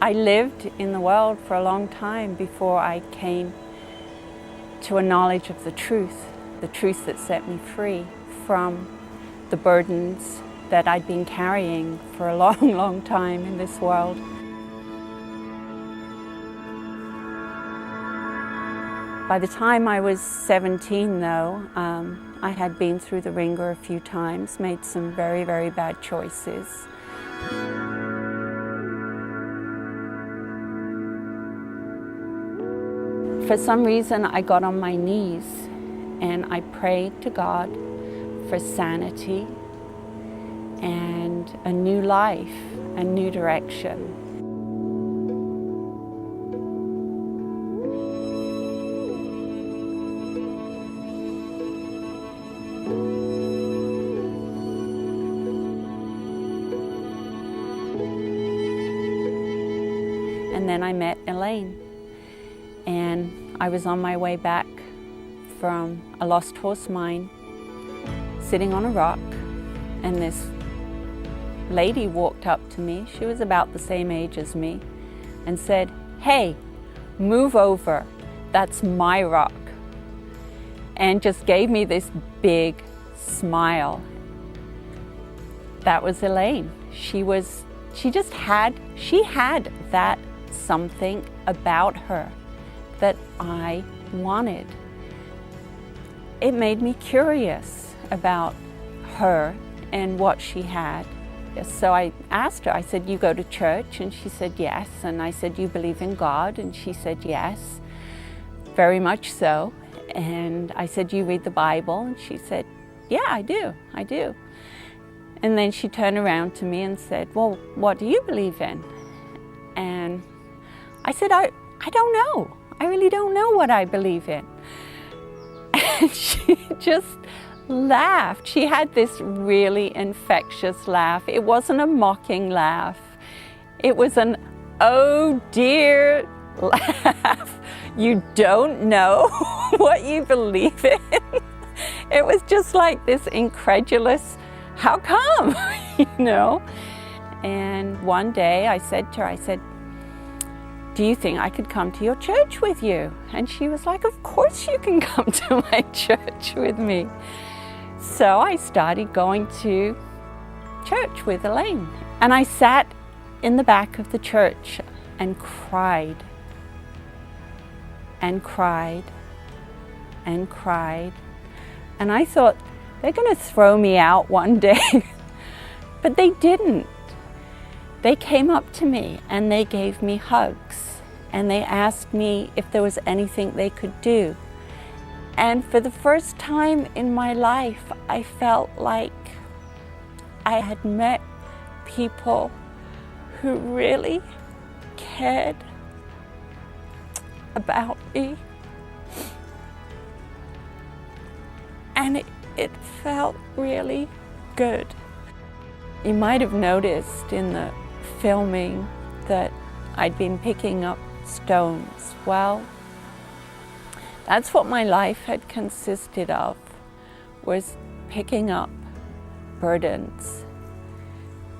I lived in the world for a long time before I came to a knowledge of the truth that set me free from the burdens that I'd been carrying for a long, long time in this world. By the time I was 17, though, I had been through the ringer a few times, made some very, very bad choices. For some reason, I got on my knees and I prayed to God for sanity and a new life, a new direction. And then I met Elaine, and I was on my way back from a lost horse mine, sitting on a rock, and this lady walked up to me. She was about the same age as me, and said, "Hey, move over, that's my rock," and just gave me this big smile. That was Elaine. She had that something about her that I wanted. It made me curious about her and what she had. So I asked her, I said, "You go to church?" And she said, "Yes." And I said, "You believe in God?" And she said, "Yes, very much so." And I said, "You read the Bible?" And she said, "Yeah, I do. And then she turned around to me and said, "Well, what do you believe in?" And I said, I don't know. I really don't know what I believe in." And she just laughed. She had this really infectious laugh. It wasn't a mocking laugh. It was an "oh dear" laugh. You don't know what you believe in. It was just like this incredulous, "How come?" And one day I said to her, I said, "Do you think I could come to your church with you?" And she was like, "Of course you can come to my church with me." So I started going to church with Elaine. And I sat in the back of the church and cried and cried and cried. And I thought, they're going to throw me out one day. But they didn't. They came up to me and they gave me hugs. And they asked me if there was anything they could do. And for the first time in my life, I felt like I had met people who really cared about me. And it felt really good. You might have noticed in the filming that I'd been picking up stones. Well, that's what my life had consisted of, was picking up burdens.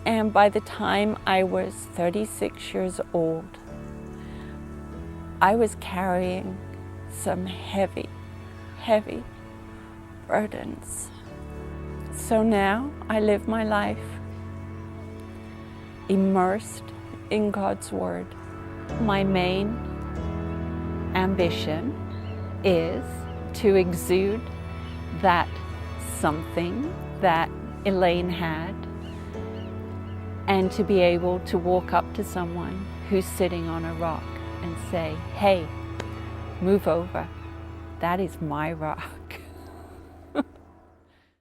And by the time I was 36 years old, I was carrying some heavy, heavy burdens. So now I live my life immersed in God's Word. My main ambition is to exude that something that Elaine had, and to be able to walk up to someone who's sitting on a rock and say, "Hey, move over, that is my rock."